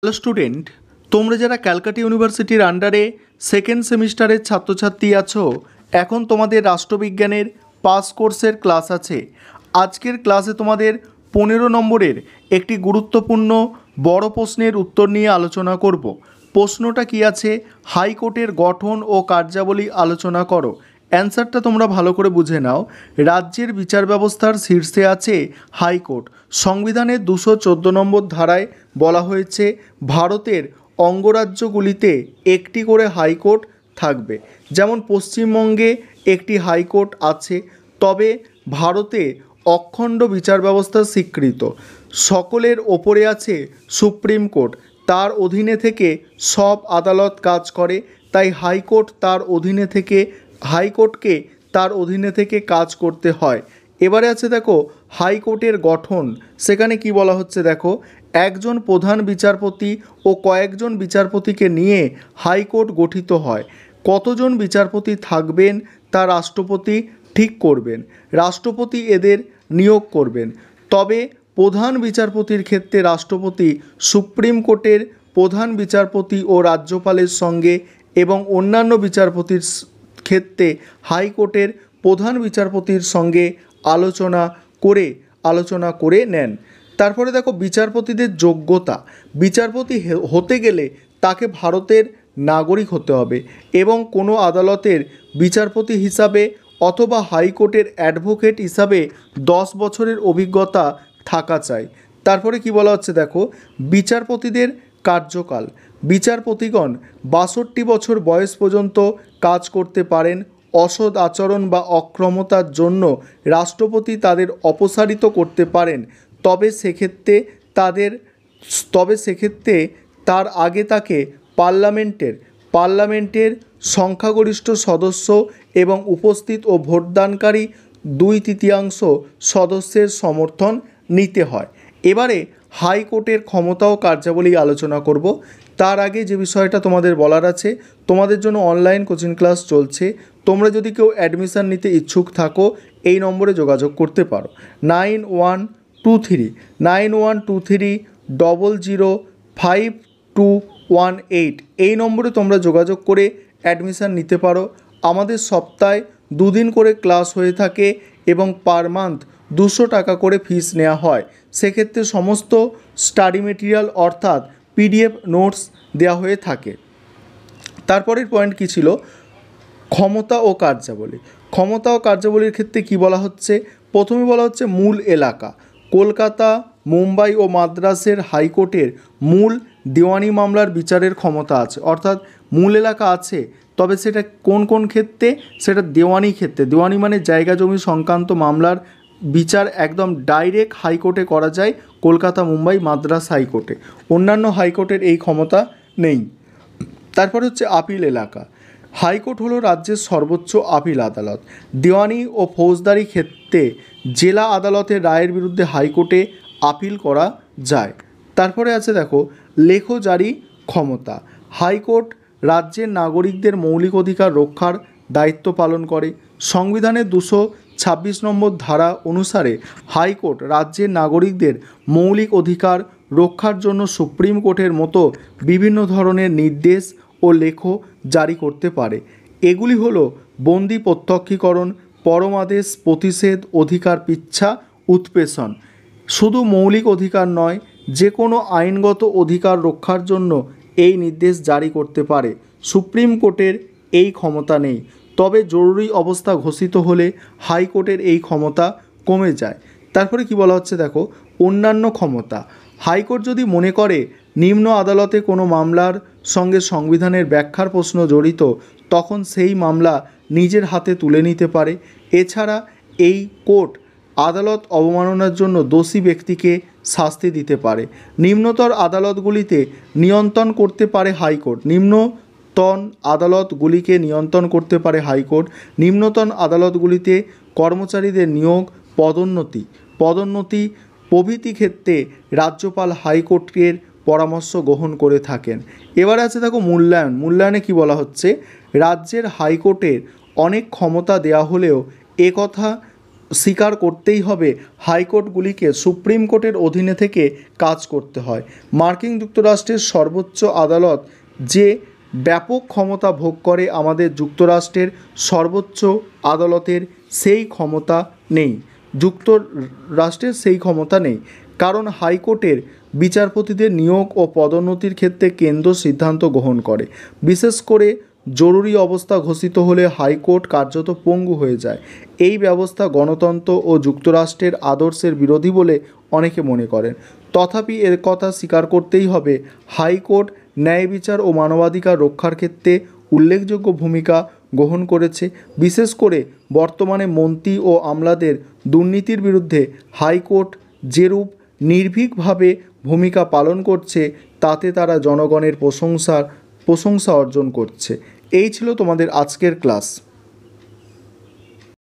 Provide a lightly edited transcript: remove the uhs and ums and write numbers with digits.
Hello student, তোমরা যারা ক্যালকাটা ইউনিভার্সিটির আন্ডারে সেকেন্ড সেমিস্টারের ছাত্রছাত্রী আছো, এখন তোমাদের রাষ্ট্রবিজ্ঞানের পাস কোর্সের ক্লাস আছে। আজকের ক্লাসে তোমাদের 15 নম্বরের একটি গুরুত্বপূর্ণ বড় প্রশ্নের উত্তর নিয়ে আলোচনা করব। প্রশ্নটা কি আছে? হাইকোর্টের গঠন ও কার্যাবলী আলোচনা করো। অ্যান্সারটা তোমরা ভালো করে বুঝে নাও। রাজ্যের বিচার ব্যবস্থার শীর্ষে আছে হাইকোর্ট। সংবিধানের 214 নম্বর ধারায় বলা হয়েছে ভারতের অঙ্গরাজ্যগুলিতে একটি করে হাইকোর্ট থাকবে। যেমন পশ্চিমবঙ্গে একটি হাইকোর্ট আছে, তবে ভারতে অখণ্ড বিচার ব্যবস্থা স্বীকৃত। সকলের ওপরে আছে সুপ্রিম কোর্ট, তার অধীনে থেকে সব আদালত কাজ করে, তাই হাইকোর্টকে তার অধীনে থেকে কাজ করতে হয়। এবারে আছে দেখো হাইকোর্টের গঠন। সেখানে কি বলা হচ্ছে দেখো, একজন প্রধান বিচারপতি ও কয়েকজন বিচারপতিকে নিয়ে হাইকোর্ট গঠিত হয়। কতজন বিচারপতি থাকবেন তা রাষ্ট্রপতি ঠিক করবেন। রাষ্ট্রপতি এদের নিয়োগ করবেন। তবে প্রধান বিচারপতির ক্ষেত্রে রাষ্ট্রপতি সুপ্রিম কোর্টের প্রধান বিচারপতি ও রাজ্যপালের সঙ্গে এবং অন্যান্য বিচারপতির ক্ষেত্রে হাইকোর্টের প্রধান বিচারপতির সঙ্গে আলোচনা করে নেন। তারপরে দেখো বিচারপতিদের যোগ্যতা। বিচারপতি হতে গেলে তাকে ভারতের নাগরিক হতে হবে এবং কোনো আদালতের বিচারপতি হিসাবে অথবা হাইকোর্টের অ্যাডভোকেট হিসাবে 10 বছরের অভিজ্ঞতা থাকা চাই। তারপরে কি বলা হচ্ছে দেখো, বিচারপতিদের কার্যকাল। বিচারপতিগণ 62 বছর বয়স পর্যন্ত কাজ করতে পারেন। অসৎ আচরণ বা অক্ষমতার জন্য রাষ্ট্রপতি তাদের অপসারিত করতে পারেন। তবে সেক্ষেত্রে তার আগে তাকে পার্লামেন্টের সংখ্যাগরিষ্ঠ সদস্য এবং উপস্থিত ও ভোটদানকারী 2/3 সদস্যের সমর্থন নিতে হয়। এবারে হাইকোর্টের ক্ষমতা ও কার্যাবলী আলোচনা করব। তার আগে যে বিষয়টা তোমাদের বলার আছে, তোমাদের জন্য অনলাইন কোচিং ক্লাস চলছে। তোমরা যদি কেউ অ্যাডমিশান নিতে ইচ্ছুক থাকো, এই নম্বরে যোগাযোগ করতে পারো 9123005218। এই নম্বরে তোমরা যোগাযোগ করে অ্যাডমিশান নিতে পারো। আমাদের সপ্তাহে 2 দিন করে ক্লাস হয়ে থাকে এবং পার মান্থ 200 টাকা করে ফিস নেওয়া হয়। সেক্ষেত্রে সমস্ত স্টাডি মেটেরিয়াল অর্থাৎ PDF নোটস দেওয়া হয়ে থাকে। তারপরের পয়েন্ট কী ছিল? ক্ষমতা ও কার্যাবলী। ক্ষমতা ও কার্যাবলীর ক্ষেত্রে কি বলা হচ্ছে? প্রথমে বলা হচ্ছে মূল এলাকা। কলকাতা, মুম্বাই ও মাদ্রাসের হাইকোর্টের মূল দেওয়ানি মামলার বিচারের ক্ষমতা আছে, অর্থাৎ মূল এলাকা আছে, তবে সেটা কোন কোন ক্ষেত্রে? সেটা দেওয়ানি ক্ষেত্রে। দেওয়ানি মানে জায়গা জমি সংক্রান্ত মামলার বিচার একদম ডাইরেক্ট হাইকোর্টে করা যায়, কলকাতা, মুম্বাই, মাদ্রাস হাইকোর্টে। অন্যান্য হাইকোর্টের এই ক্ষমতা নেই। তারপর হচ্ছে আপিল এলাকা। হাইকোর্ট হলো রাজ্যের সর্বোচ্চ আপিল আদালত। দেওয়ানি ও ফৌজদারি ক্ষেত্রে জেলা আদালতের রায়ের বিরুদ্ধে হাইকোর্টে আপিল করা যায়। তারপরে আছে দেখো লেখজারি ক্ষমতা। হাইকোর্ট রাজ্যের নাগরিকদের মৌলিক অধিকার রক্ষার দায়িত্ব পালন করে। সংবিধানের 226 নম্বর ধারা অনুসারে হাইকোর্ট রাজ্যের নাগরিকদের মৌলিক অধিকার রক্ষার জন্য সুপ্রিম কোর্টের মতো বিভিন্ন ধরনের নির্দেশ ও লেখ জারি করতে পারে। এগুলি হলো বন্দি প্রত্যক্ষীকরণ, পরমাদেশ, প্রতিষেধ, অধিকার পিচ্ছা, উৎপেষণ। শুধু মৌলিক অধিকার নয়, যে কোনো আইনগত অধিকার রক্ষার জন্য এই নির্দেশ জারি করতে পারে। সুপ্রিম কোর্টের এই ক্ষমতা নেই, তবে জরুরি অবস্থা ঘোষিত হলে হাইকোর্টের এই ক্ষমতা কমে যায়। তারপরে কি বলা হচ্ছে দেখো, অন্যান্য ক্ষমতা। হাইকোর্ট যদি মনে করে নিম্ন আদালতে কোনো মামলার সঙ্গে সংবিধানের ব্যাখ্যার প্রশ্ন জড়িত, তখন সেই মামলা নিজের হাতে তুলে নিতে পারে। এছাড়া এই কোর্ট আদালত অবমাননার জন্য দোষী ব্যক্তিকে শাস্তি দিতে পারে। নিম্নতর আদালতগুলিতে নিয়ন্ত্রণ করতে পারে হাইকোর্ট। নিম্নতন আদালতগুলিতে কর্মচারীদের নিয়োগ, পদোন্নতি প্রভৃতি ক্ষেত্রে রাজ্যপাল হাইকোর্টের পরামর্শ গ্রহণ করে থাকেন। এবার আছে দেখো মূল্যায়নে কি বলা হচ্ছে? রাজ্যের হাইকোর্টের অনেক ক্ষমতা দেওয়া হলেও একথা স্বীকার করতেই হবে হাইকোর্টগুলিকে সুপ্রিম কোর্টের অধীনে থেকে কাজ করতে হয়। মার্কিন যুক্তরাষ্ট্রের সর্বোচ্চ আদালত যে ব্যাপক ক্ষমতা ভোগ করে, আমাদের যুক্তরাষ্ট্রের সর্বোচ্চ আদালতের সেই ক্ষমতা নেই, যুক্তরাষ্ট্রের সেই ক্ষমতা নেই। কারণ হাইকোর্টের বিচারপতিদের নিয়োগ ও পদোন্নতির ক্ষেত্রে কেন্দ্র সিদ্ধান্ত গ্রহণ করে। বিশেষ করে জরুরি অবস্থা ঘোষিত হলে হাইকোর্ট কার্যত পঙ্গু হয়ে যায়। এই ব্যবস্থা গণতন্ত্র ও যুক্তরাষ্ট্রের আদর্শের বিরোধী বলে অনেকে মনে করেন। তথাপি এর কথা স্বীকার করতেই হবে, হাইকোর্ট ন্যায় বিচার ও মানবাধিকার রক্ষার ক্ষেত্রে উল্লেখযোগ্য ভূমিকা গ্রহণ করেছে। বিশেষ করে বর্তমানে মন্ত্রী ও আমলাদের দুর্নীতির বিরুদ্ধে হাইকোর্ট যেরূপ নির্ভীকভাবে ভূমিকা পালন করছে, তাতে তারা জনগণের প্রশংসা অর্জন করছে। এই ছিল তোমাদের আজকের ক্লাস।